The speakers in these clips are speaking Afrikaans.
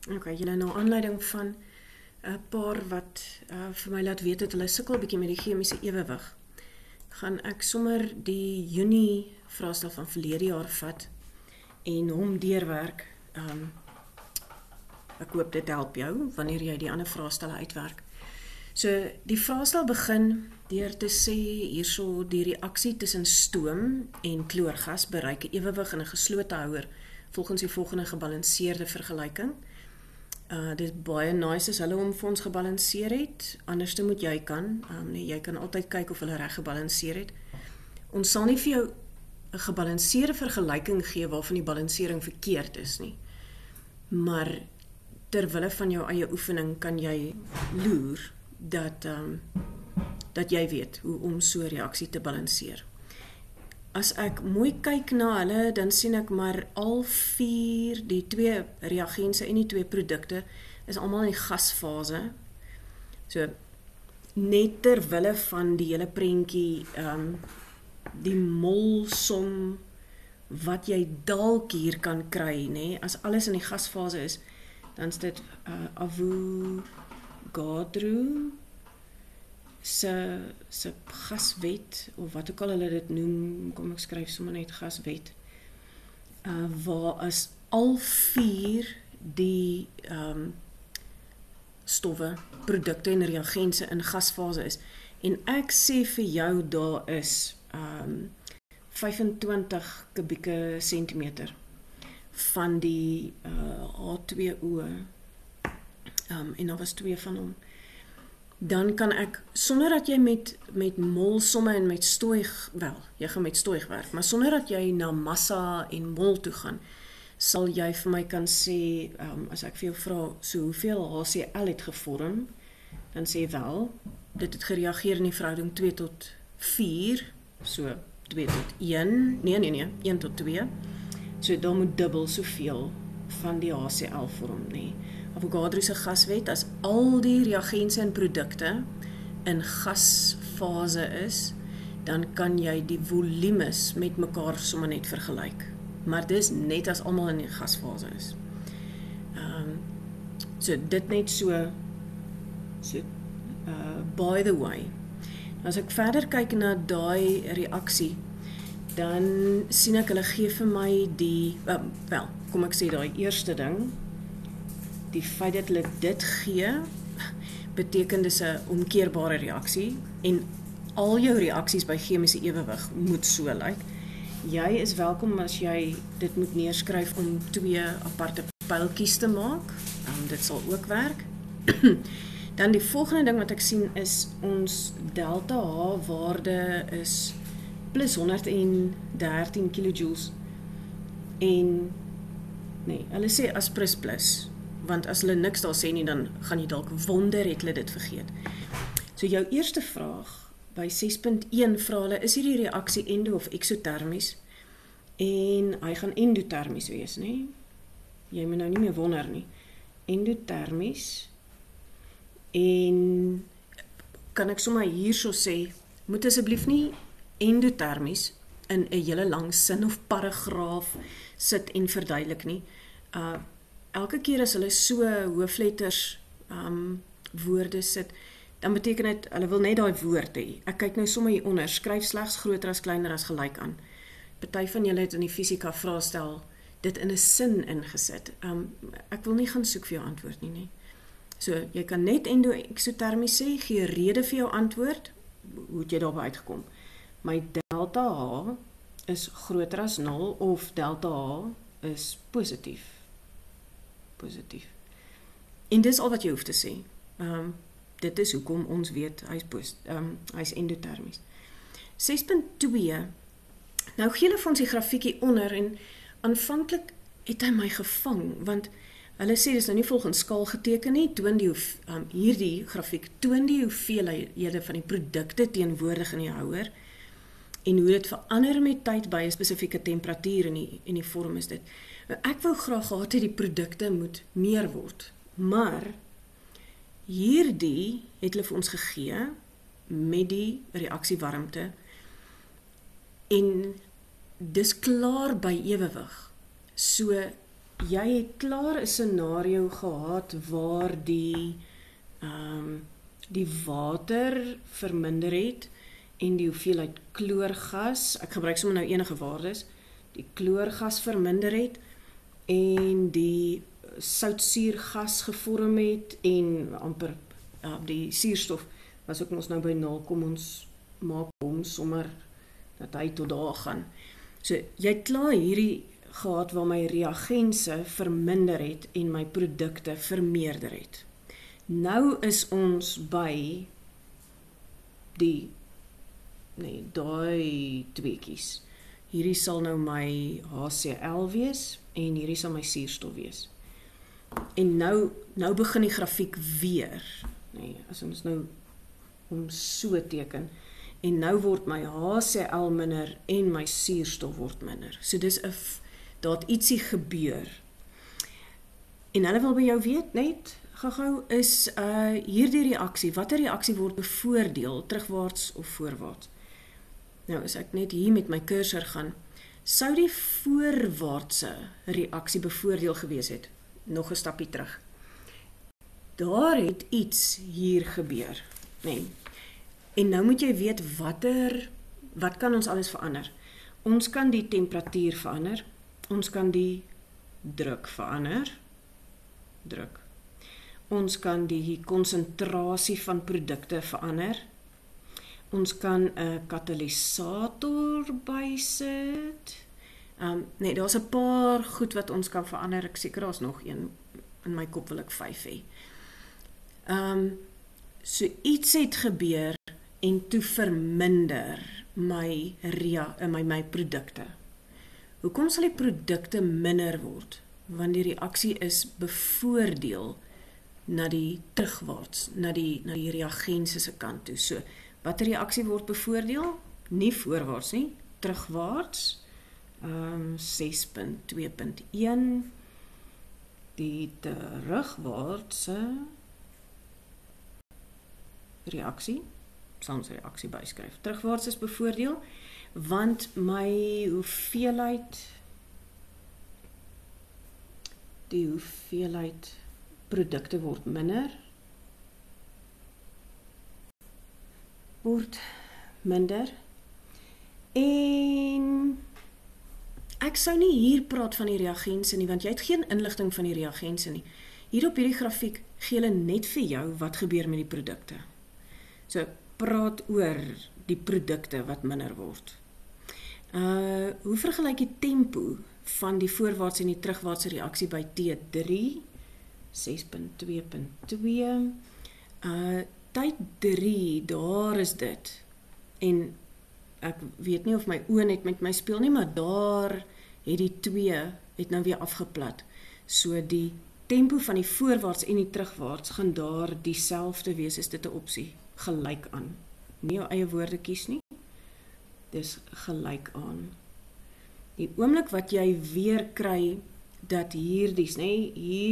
Okay, julle na aanleiding van 'n paar wat vir my laat weet dat hulle sukkel bietjie met die chemiese ewewig, gaan ek sommer die Junie vraestel van verlede jaar vat en hom deurwerk. Ek hoop dit help jou wanneer jy die ander vraestelle uitwerk. So die vraestel begin deur te sê hierso die reaksie tussen stoom en kloorgas bereik 'n ewewig in 'n geslote houer volgens die volgende gebalanseerde vergelyking. Dit is baie nice as hulle hom vir ons gebalanseer het, anderste moet jy kan. Jy kan altyd kyk of hulle reg gebalanseer het. Ons sal nie vir jou 'n gebalanseerde vergelyking gee waarvan die balansering verkeerd is nie. Maar terwille van jou eie oefening kan jy loer dat jy weet hoe om so 'n reaksie te balanseer. As ek mooi kyk na hulle, dan sien ek maar al 4, die 2 reagense en die 2 produkte, is almal in die gasfase. So, net terwille van die hele prentjie, die molsom wat jy dalk hier kan kry, nê? As alles in die gasfase is, dan is dit Avogadro se gaswet, of wat ook al hulle dit noem, kom ek skryf sommer net gaswet, waar as al 4 die stowwe, produkte en reagense in gasfase is, en ek sê vir jou daar is 25 kubieke sentimeter van die H2O, en daar was 2 van hom, dan kan ek, sonder dat jy met molsomme en met stoig, jy gaan met stoig werk, maar sonder dat jy na massa en mol toe gaan, sal jy vir my kan sê, as ek vir jou vra, so hoeveel HCl het gevorm, dan sê wel, dit het gereageer in die verhouding 2 tot 4, so 2 tot 1, nee, 1 tot 2, so daar moet dubbel soveel van die HCl vorm, nee. Avogadro se gaswet, as al die reagense en produkte in gasfase is, dan kan jy die volumes met mekaar sommer net vergelyk. Maar dis net as almal in die gasfase is. So dit net so by the way. As ek verder kyk na daai reaksie, dan sien ek hulle gee vir my die, kom ek sê daai eerste ding, die feit dat hulle dit gee, beteken dis 'n omkeerbare reaksie, en al jou reaksies by chemiese ewewig moet so lyk. Jy is welkom as jy dit moet neerskryf om 2 aparte pyltjies te maak, dit sal ook werk. Dan die volgende ding wat ek sien is, ons delta H waarde is plus 113 kilojoules, en nee, hulle sê as plus, want as hulle niks daar sê nie, dan gaan jy dalk wonder, het hulle dit vergeet. So jou eerste vraag, by 6.1 vra hulle, is hierdie reaksie endo of eksotermies? En hy gaan endotermies wees, nee? Jy moet nou nie meer wonder nie. Endotermies, en kan ek sommer hierso sê, moet asseblief nie endotermies in 'n hele lang sin of paragraaf sit en verduidelik nie. Elke keer as hulle so hoofletters woorde sit, dan beteken dit, hulle wil net daai woord hê. Ek kyk nou sommer hier onder, skryf slegs groter as kleiner as gelyk aan. Party van julle het in die fisika vraestel dit in 'n sin ingesit. Ek wil nie gaan soek vir jou antwoord nie. So, jy kan net endo-eksotermies sê, gee rede vir jou antwoord, hoe het jy daarby uitgekom? My delta H is groter as 0, of delta H is positief. En dis al wat jy hoef te sê. Dit is hoekom ons weet, hy is endotermies. 6.2, nou gee hulle vir ons die grafiekie onder, en aanvanklik het hy my gevang, want hulle sê, dis nou nie volgens skaal geteken nie, hierdie grafiek toon die hoeveelhede van die produkte teenwoordig in die houer, en hoe dit verander met tyd by 'n spesifieke temperatuur in die vorm is dit. Ek wou graag gehad het die produkte moet meer word, maar hierdie het hulle vir ons gegee met die reaksiewarmte, en dis klaar by ewewig. So jy het klaar 'n scenario gehad waar die water verminder het en die hoeveelheid kloorgas, ek gebruik sommer nou enige waardes, die kloorgas verminder het en die soutsuurgas gevorm het en amper die suurstof was ook ons nou by 0, kom ons maak hom sommer dat hy tot daar gaan. So jy het klaar hierdie gehad waar my reagense verminder het en my produkte vermeerder het. Nou is ons by daai tweekies. Hierdie sal nou my HCl wees en hierdie sal my suurstof wees. En nou begin die grafiek weer. As ons nou om so teken en nou word my HCl minder en my suurstof word minder. So dis daar het ietsie gebeur. En hulle wil by jou weet net gou is hierdie reaksie, watter reaksie word bevoordeel, terugwaarts of voorwaarts? Nou as ek net hier met my cursor gaan, sou die voorwaartse reaksie bevoordeel gewees het. Nog 'n stapie terug. Daar het iets hier gebeur, En nou moet jy weet wat kan ons alles verander? Ons kan die temperatuur verander, ons kan die druk verander, ons kan die konsentrasie van produkte verander, ons kan 'n katalisator bysit, daar's 'n paar goed wat ons kan verander, ek seker daar's nog een, in my kop wil ek 5 hê. So iets het gebeur en toe verminder my produkte. Hoekom sal die produkte minder word? Want die reaksie is bevoordeel na die terugwaarts, na die reagense se kant toe. So, watter reaksie word bevoordeel? Nie voorwaarts nie, terugwaarts. 6.2.1 die terugwaartse reaksie, sal ons reaksie byskryf. Terugwaarts is bevoordeel, want my hoeveelheid produkte word minder, en ek sou nie hier praat van die reagense nie, want jy het geen inligting van die reagense nie. Hier op hierdie grafiek gee hulle net vir jou wat gebeur met die produkte. So, praat oor die produkte wat minder word. Hoe vergelyk die tempo van die voorwaarts en die terugwaartse reaksie by T3? 6.2.2 tyd 3, daar is dit. En ek weet nie of my oë net met my speel nie, maar daar het die 2 het nou weer afgeplat. So die tempo van die voorwaarts en die terugwaarts gaan daar dieselfde wees, is dit 'n opsie, gelyk aan. Nie jou eie woorde kies nie, dis gelyk aan. Die oomblik wat jy weer kry dat hier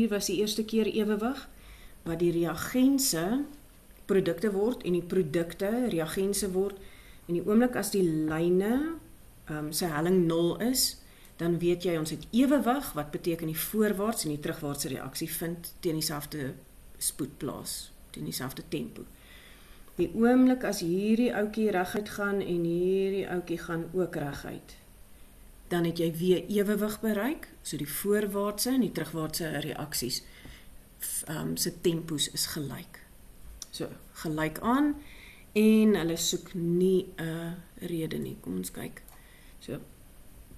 was die eerste keer ewewig, wat die reagense produkte word en die produkte reagense word, en die oomblik as die lyne sy helling 0 is, dan weet jy ons het ewewig, wat beteken die voorwaarts en die terugwaartse reaksie vind teen dieselfde spoed plaas, teen dieselfde tempo. Die oomblik as hierdie ouetjie reguit gaan en hierdie ouetjie gaan ook reguit, dan het jy weer ewewig bereik, so die voorwaartse en die terugwaartse reaksies se tempos is gelyk. So, gelyk aan, en hulle soek nie 'n rede nie. Kom ons kyk. So,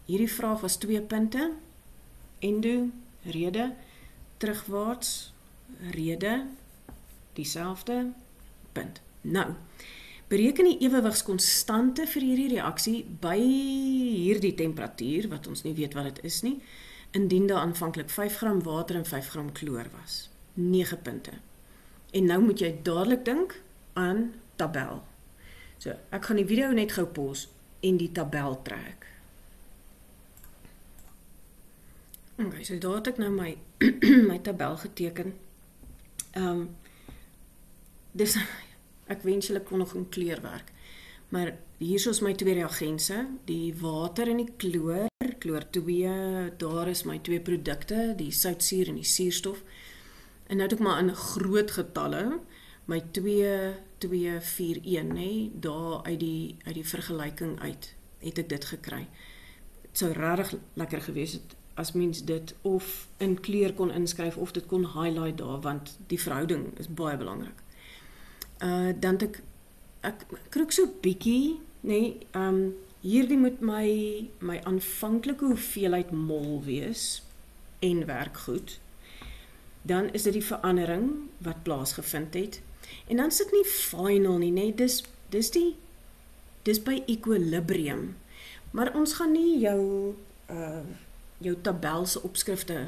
hierdie vraag was 2 punte, endo, rede, terugwaarts, rede, dieselfde, punt. Nou, bereken die ewewigskonstante vir hierdie reaksie by hierdie temperatuur, wat ons nie weet wat dit is nie, indien daar aanvanklik 5 gram water en 5 gram kloor was. 9 punte. En nou moet jy dadelik dink aan tabel. So, ek gaan die video net gou pause en die tabel trek. Okay, so daar het ek nou my tabel geteken. Dis ek wens julle kon nog in kleur werk. Maar hier is my 2 reagense, die water en die kloor 2, daar is my 2 produkte, die soutsuur en die suurstof. En nou het ek maar in groot getalle, my 2, 2, 4, 1, nee, daar uit die vergelyking uit, het ek dit gekry. Het sou regtig lekker gewees het, as mens dit of in kleur kon inskryf, of dit kon highlight daar, want die verhouding is baie belangrik. Dan ek kroek so bietjie, nee, hierdie moet my aanvanklike hoeveelheid mol wees, en werk goed. Dan is dit die verandering wat plaasgevind het. En dan is dit nie final nie, nee, dis by equilibrium. Maar ons gaan nie jou tabelse opskrifte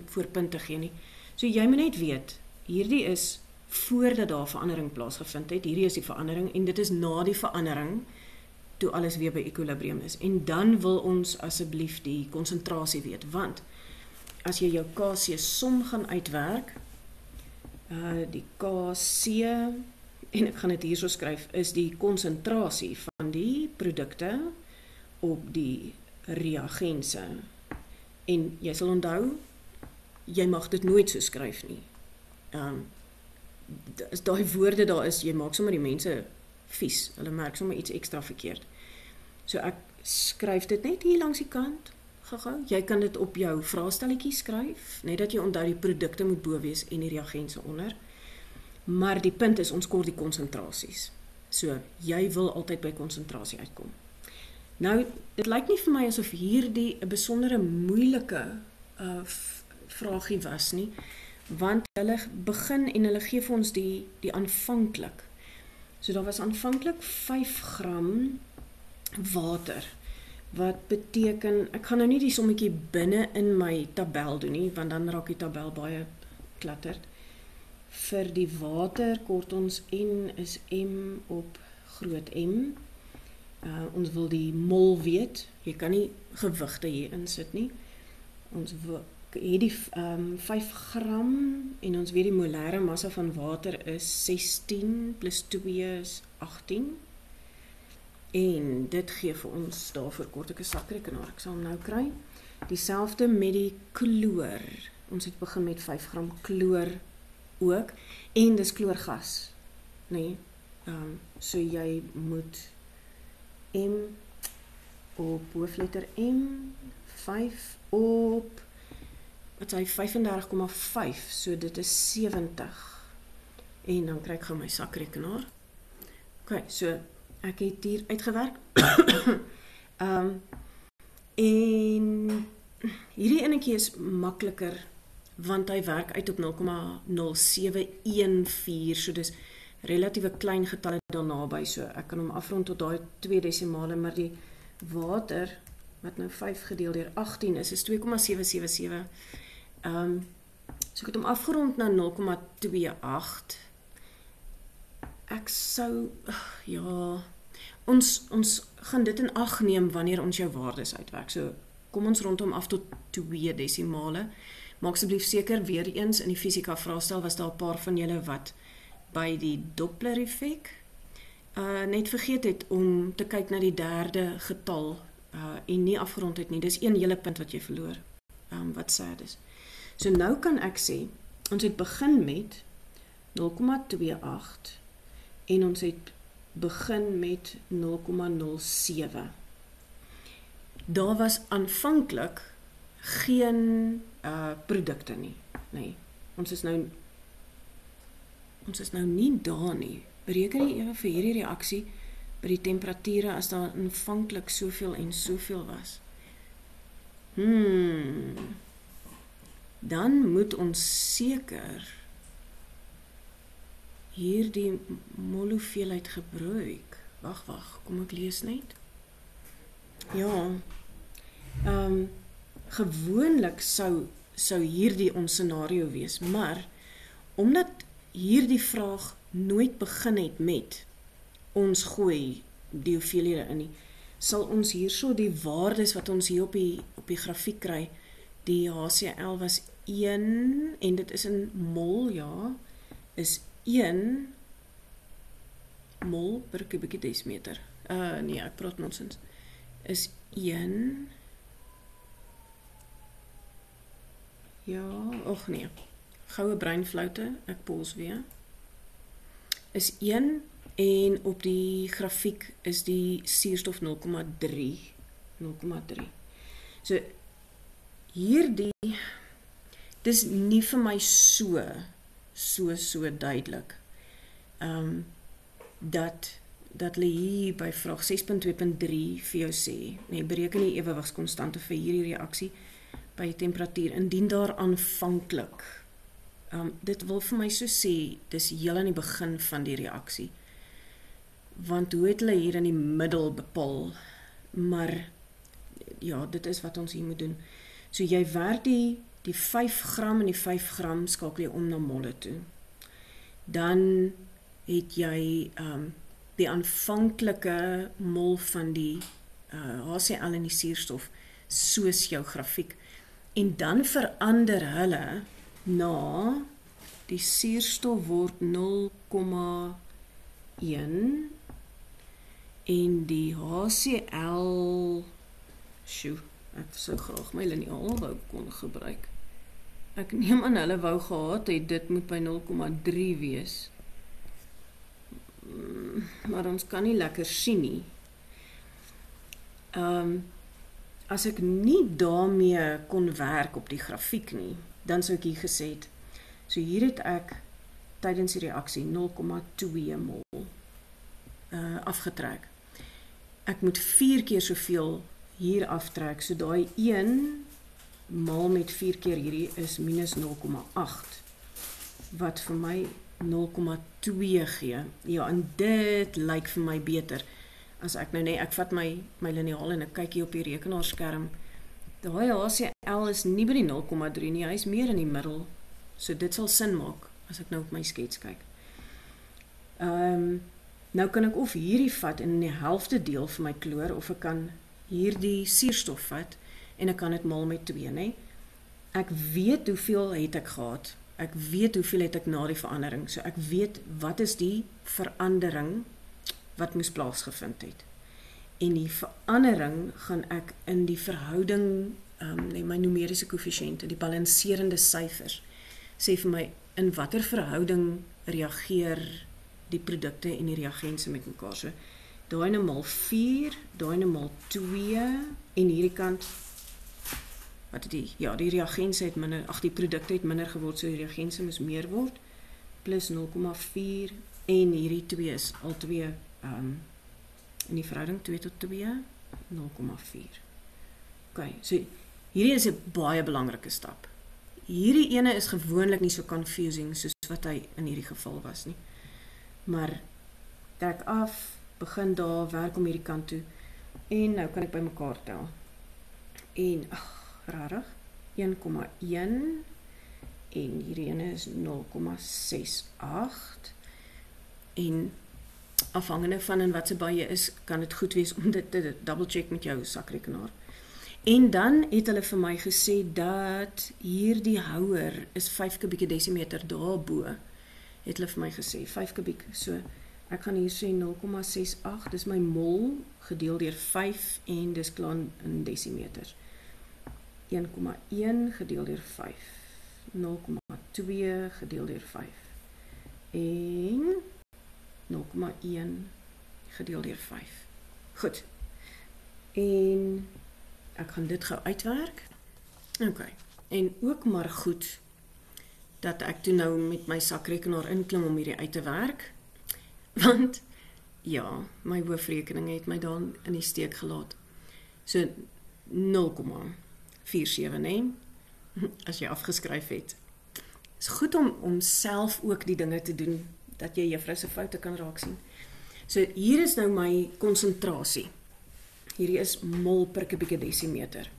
voor punte gee nie. So jy moet net weet, hierdie is voordat daar verandering plaasgevind het, hierdie is die verandering, en dit is na die verandering, toe alles weer by equilibrium is. En dan wil ons asseblief die konsentrasie weet, want as jy jou KC som gaan uitwerk, die KC, en ek gaan dit hier so skryf, is die konsentrasie van die produkte op die reagense. En jy sal onthou, jy mag dit nooit so skryf nie. As daai woorde daar is, jy maak sommer die mense vies, hulle merk sommer iets ekstra verkeerd. So ek skryf dit net hier langs die kant, gou-gou. Jy kan dit op jou vraestelletjie skryf, net dat jy onthou die produkte moet bo wees en die reagense onder. Maar die punt is, ons kort die konsentrasies. So, jy wil altyd by konsentrasie uitkom. Nou, dit lyk nie vir my asof hierdie 'n besondere moeilike vraagie was nie, want hulle begin en hulle gee vir ons die aanvanklik. So daar was aanvanklik 5 gram water, wat beteken, ek gaan nou nie die sommetjie binne in my tabel doen nie, want dan raak die tabel baie klatterd. Vir die water kort ons N is M op groot M. Ons wil die mol weet, jy kan nie gewigte hier insit nie. Ons het die 5 gram en ons weet die molêre massa van water is 16 plus 2 is 18. En dit gee vir ons, daarvoor kort ek 'n sakrekenaar, ek sal hom nou kry. Dieselfde met die kloor. Ons het begin met 5 gram kloor ook, en dis kloorgas, nee. So jy moet M op hoofletter M, 5 op, wat sê 35,5, so dit is 70. En dan kry ek gou my sakrekenaar. Ok, so ek het hier uitgewerk. En hierdie enetjie is makliker, want hy werk uit op 0,0714, so dis relatiewe klein getalle daarna by, so ek kan hom afrond tot daai 2 desimale, maar die water, wat nou 5 gedeel deur 18 is 2,777. So ek het hom afgerond na 0,28. Ek sou, ja, ons gaan dit in ag neem wanneer ons jou waardes uitwerk, so kom ons rondom af tot 2 desimale. Maak asseblief seker, weer eens in die fisika vraestel was daar 'n paar van julle wat by die Doppler effek net vergeet het om te kyk na die derde getal en nie afgerond het nie. Dis een hele punt wat jy verloor, wat sad is. So nou kan ek sê, ons het begin met 0,28 en ons het begin met 0,07. Daar was aanvanklik geen produkte nie. Nee, ons is nou nie daar nie. Bereken jy ewe vir hierdie reaksie by die temperature as daar aanvanklik soveel en soveel was. Dan moet ons seker hierdie molhoeveelheid gebruik. Wag, kom ek lees net. Ja, gewoonlik sou hierdie ons scenario wees, maar omdat hierdie vraag nooit begin het met ons gooi die hoeveelhede in nie, sal ons hierso die waardes wat ons hier op die grafiek kry, die HCl was 1 en dit is in mol, ja, is 1 mol per kubieke desimeter. Nee, ek praat nonsens. Is 1, ja, och nee, goue breinfloute, ek pause weer, is 1 en op die grafiek is die suurstof 0,3. So, hierdie, dis nie vir my so duidelik, dat hulle hier by vraag 6.2.3 vir jou sê, nee, bereken die ewewigskonstante vir hierdie reaksie by temperatuur, indien daar aanvanklik, dit wil vir my so sê, dis heel aan die begin van die reaksie, want hoe het hulle hier in die middel bepaal, maar ja, dit is wat ons hier moet doen. So jy werk die 5 gram en die 5 gram skakel jy om na molle toe. Dan het jy die aanvanklike mol van die HCl en die suurstof soos jou grafiek. En dan verander hulle na die suurstof word 0,1 en die HCl, ek sou graag my liniaal wou kon gebruik. Ek neem aan hulle wou gehad het, dit moet by 0,3 wees. Maar ons kan nie lekker sien nie. As ek nie daarmee kon werk op die grafiek nie, dan sou ek hier gesê het, so hier het ek tydens die reaksie 0,2 mol afgetrek. Ek moet 4 keer soveel hier aftrek, so daai 1 maal met 4 keer hierdie is minus 0,8, wat vir my 0,2 gee. Ja, en dit lyk vir my beter, as ek nou net, ek vat my liniaal en ek kyk hier op die rekenaarskerm, daai HCl is nie by die 0,3 nie, hy is meer in die middel, so dit sal sin maak, as ek nou op my skets kyk. Nou kan ek of hierdie vat en in die helfte deel vir my kloor, of ek kan hierdie suurstof vat, en ek kan dit maal met 2, nee? Ek weet hoeveel het ek gehad, ek weet hoeveel het ek na die verandering, so ek weet wat is die verandering wat moes plaasgevind het. En die verandering gaan ek in die verhouding, my numeriese koëffisiënte, die balanserende syfers, sê vir my, in watter verhouding reageer die produkte en die reagense met mekaar. So, daai nou maal 4, daai nou maal 2, en hierdie kant, wat het die, ja, die reagense het minder, die produkte het minder geword, so die reagense moes meer word, plus 0,4, en hierdie 2 is al 2, in die verhouding 2 tot 2, 0,4. Ok, so hierdie is 'n baie belangrike stap. Hierdie ene is gewoonlik nie so confusing soos wat hy in hierdie geval was nie. Maar trek af, begin daar, werk om hierdie kant toe, en nou kan ek by mekaar tel. En, rarig, 1,1, en hierdie ene is 0,68, en afhangende van in wat se baie is, kan dit goed wees om dit te double check met jou sakrekenaar. En dan het hulle vir my gesê dat hierdie houer is 5 kubieke desimeter daarbo, het hulle vir my gesê, 5 kubiek, so ek gaan hier sê 0,68, dis my mol gedeel deur 5 en dis klaar in desimeters. 1,1 gedeel deur 5, 0,2 gedeel deur 5 en 0,1 gedeel deur 5. Goed. En ek gaan dit gou uitwerk. Ok. En ook maar goed dat ek toe nou met my sakrekenaar inklim om hierdie uit te werk. Want ja, my hoofrekening het my dan in die steek gelaat. So 0,47, nee, as jy afgeskryf het. Is goed om self ook die dinge te doen, dat jy juffrou se foute kan raak sien. So hier is nou my konsentrasie. Hierdie is mol per kubieke desimeter.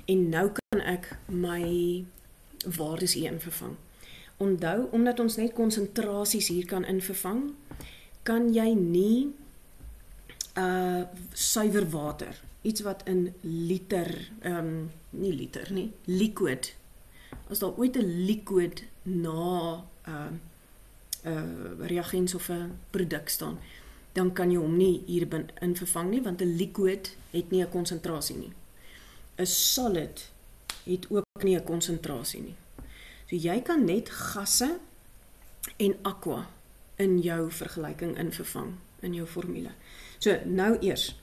En nou kan ek my waardes hier invervang. Onthou, omdat ons net konsentrasies hier kan invervang, kan jy nie suiwer water, iets wat in liter, nie liter nie, liquid, as daar ooit 'n liquid na reagens of 'n produk staan, dan kan jy hom nie hierin vervang nie, want 'n liquid het nie 'n konsentrasie nie. 'n Solid het ook nie 'n konsentrasie nie. So jy kan net gasse en aqua in jou vergelyking vervang, in jou formule. So nou eers,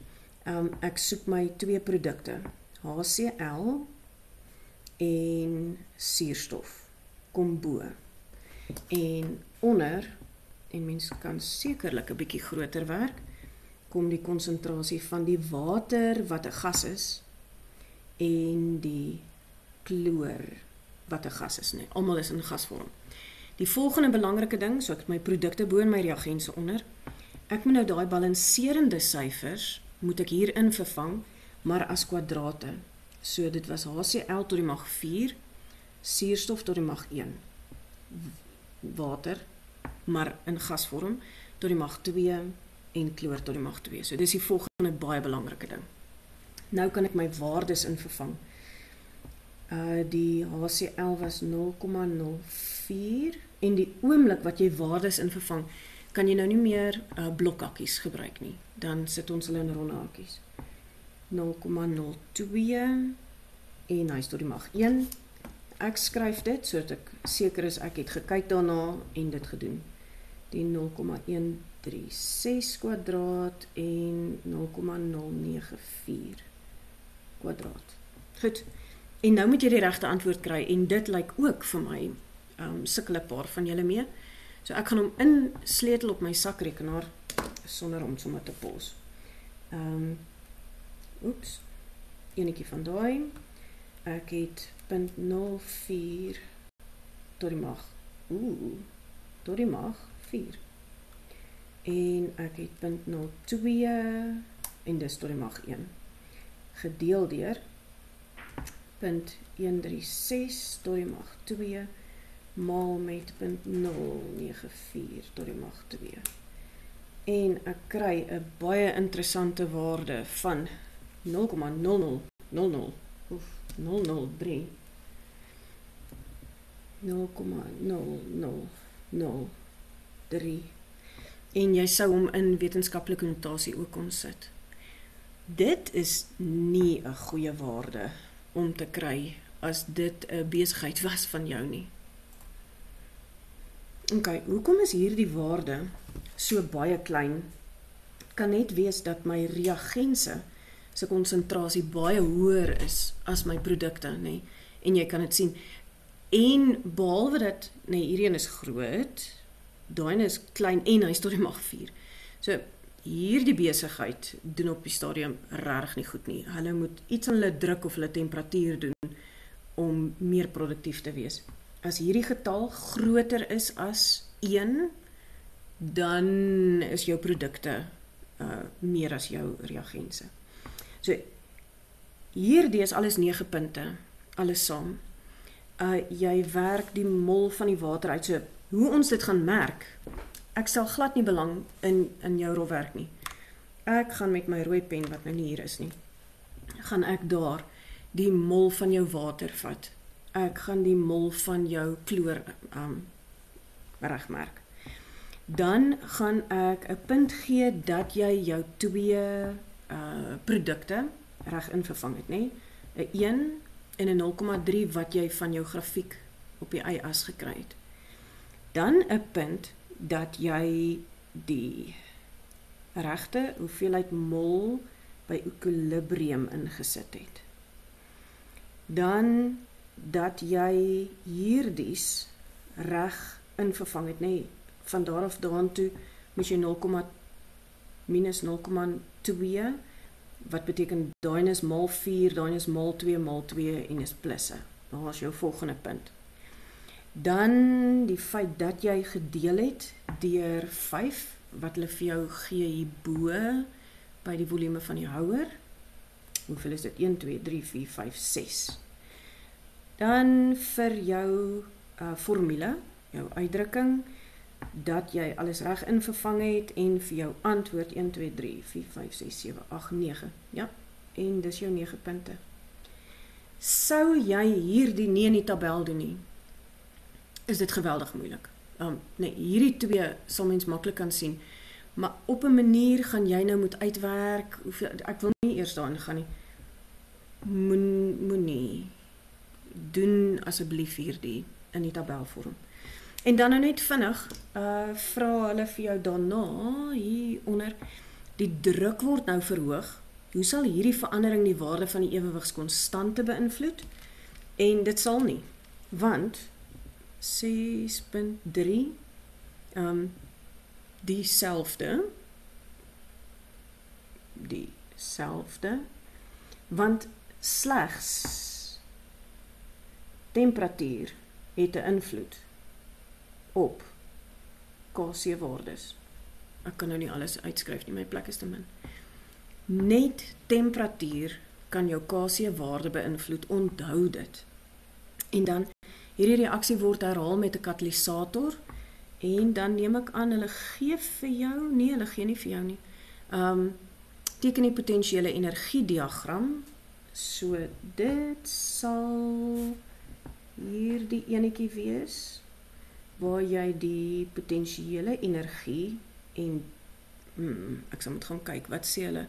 ek soek my twee produkte, HCl en suurstof, kom bo. En onder, en mens kan sekerlik 'n bietjie groter werk, kom die konsentrasie van die water wat 'n gas is en die chloor wat 'n gas is, nee, almal is in gasvorm. Die volgende belangrike ding, so ek het my produkte bo en my reagense onder, ek moet nou daai balanserende syfers moet ek hierin vervang, maar as kwadrate. So dit was HCl tot die mag 4, suurstof tot die mag 1, water, maar in gasvorm, tot die mag 2 en chloor tot die mag 2. So dis die volgende baie belangrike ding. Nou kan ek my waardes in vervang. Die HCl was 0,04 en die oomblik wat jy waardes in vervang, kan jy nou nie meer blokhakkies gebruik nie. Dan sit ons hulle in ronde hakkies. 0,02 en hy is tot die mag 1. Ek skryf dit sodat ek seker is ek het gekyk daarna en dit gedoen. Die 0,136 kwadraat en 0,094 kwadraat. Goed. En nou moet jy die regte antwoord kry en dit lyk ook vir my sukkel 'n paar van julle mee. So ek gaan hom insleutel op my sakrekenaar sonder om sommer te pos. Oeps. Enetjie van daai. Ek het 0,04 tot die mag. Tot die mag 4. En ek het 0,02 en dis tot die mag 1. Gedeel deur 0,136 tot die mag 2 maal met 0,094 tot die mag 2. En ek kry 'n baie interessante waarde van 0,0000 of 003 0,0003 en jy sou hom in wetenskaplike notasie ook kon sit. Dit is nie 'n goeie waarde om te kry as dit 'n besigheid was van jou nie. Ok, hoekom is hierdie waarde so baie klein? Kan net wees dat my reagense se konsentrasie baie hoër is as my produkte, nê? En jy kan dit sien. En behalwe dat, hierdie een is groot, daai is klein en hy is tot die mag 4. So hierdie besigheid doen op die stadium regtig nie goed nie. Hulle moet iets aan hulle druk of hulle temperatuur doen om meer produktief te wees. As hierdie getal groter is as 1, dan is jou produkte meer as jou reagense. So hierdie is alles 9 punte, alles saam. Jy werk die mol van die water uit. So hoe ons dit gaan merk, ek stel glad nie belang in jou rolwerk nie. Ek gaan met my rooi pen, wat nou nie hier is nie, gaan ek daar die mol van jou water vat. Ek gaan die mol van jou chloor regmerk. Dan gaan ek 'n punt gee dat jy jou twee produkte reg invervang het, nê? 'n 1 en 'n 0,3 wat jy van jou grafiek op die y-as gekry het. Dan 'n punt dat jy die regte hoeveelheid mol by ekwilibrium ingesit het. Dan dat jy hierdies reg invervang het, nê? Van daar af daartoe moet jy minus 0,2, wat beteken daai is maal 4, daai is maal 2 en is plusse. Daar is jou volgende punt. Dan die feit dat jy gedeel het deur 5, wat hulle vir jou gee hierbo by die volume van die houer. Hoeveel is dit? 1, 2, 3, 4, 5, 6. Dan vir jou formule, jou uitdrukking, dat jy alles reg invervang het en vir jou antwoord 1, 2, 3, 4, 5, 6, 7, 8, 9. Ja, en dis jou 9 punte. Sou jy hierdie nie in die tabel doen nie, is dit geweldig moeilik. Hierdie twee sal mens maklik kan sien, Maar op 'n manier gaan jy nou moet uitwerk, ek wil nie eers daarin gaan nie. Moenie doen asseblief hierdie in die tabelvorm. En dan nou net vinnig, vra hulle vir jou daarna, hier onder, die druk word nou verhoog. Hoe sal hierdie verandering die waarde van die ewewigskonstante beïnvloed? En dit sal nie, want 6.3 dieselfde, want slegs temperatuur het 'n invloed op Kc-waardes. Ek kan nou nie alles uitskryf nie, my plek is te min. Net temperatuur kan jou Kc-waarde beïnvloed, onthou dit. En dan, hierdie reaksie word herhaal met 'n katalisator, en dan neem ek aan, hulle gee vir jou, nee, hulle gee nie vir jou nie, teken die potentiële energiediagram, so dit sal hierdie enetjie wees, waar jy die potentiële energie en, ek sal moet gaan kyk, wat sê hulle,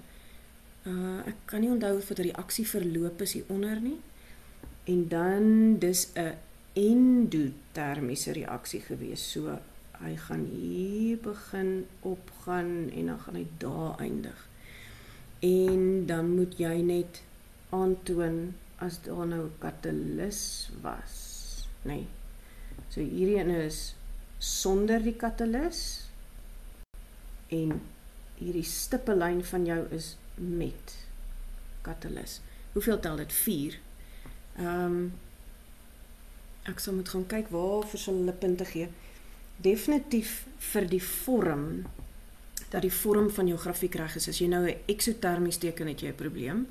ek kan nie onthou wat die reaksieverloop is hieronder nie, en dan dis 'n endotermiese reaksie gewees, so hy gaan hier begin opgaan, en dan gaan hy daar eindig. En dan moet jy net aantoon, as daar nou 'n katalis was, nee, so hierdie ene is sonder die katalis, en hierdie stippellyn van jou is met katalis. Hoeveel tel dit? 4. Ek sal moet gaan kyk waarvoor sal hulle punte gee. Definitief vir die vorm, dat die vorm van jou grafiek reg is. As jy nou 'n eksotermies teken, het jy 'n probleem.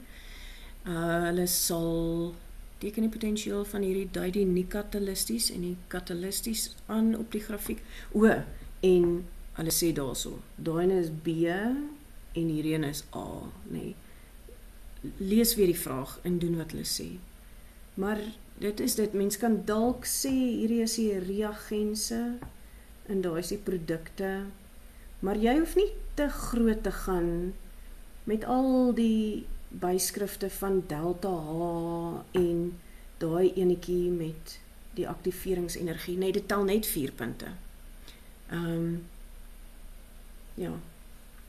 Hulle sal teken die potentieel van hierdie dui die nie katalisties en die katalisties aan op die grafiek. En hulle sê daarso, daai ene is B en hierdie ene is A, nee. Lees weer die vraag en doen wat hulle sê. Maar dit is dit, mens kan dalk sê, hierdie is die reagense, en daar is die produkte, maar jy hoef nie te groot te gaan met al die byskrifte van delta H en daai enetjie met die aktiveringsenergie. Nee, dit tel net 4 punte. Ja,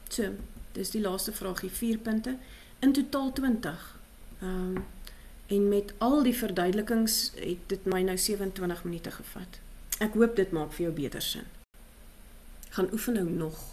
so, dis die laaste vraagie, 4 punte, in totaal 20. En met al die verduidelikings het dit my nou 27 minute gevat. Ek hoop dit maak vir jou beter sin. Gaan oefen nou nog.